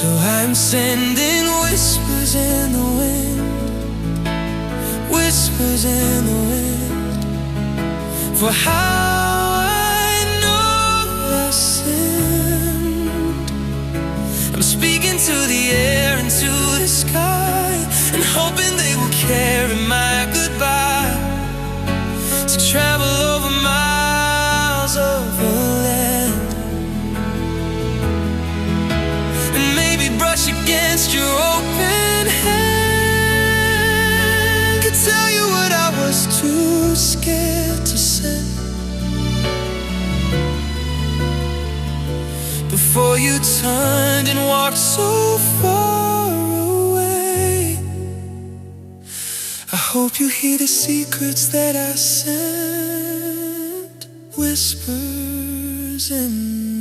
So I'm sending whispers in the wind, whispers in the wind, for how I know I sinned. I'm speaking to the air and to the sky, and hoping they will carry my goodbye, to travel over miles of land, and maybe brush against your open hand. Could tell you what I was too scared to say before you turned and walked so far away. I hope you hear the secrets that I sent, whispers in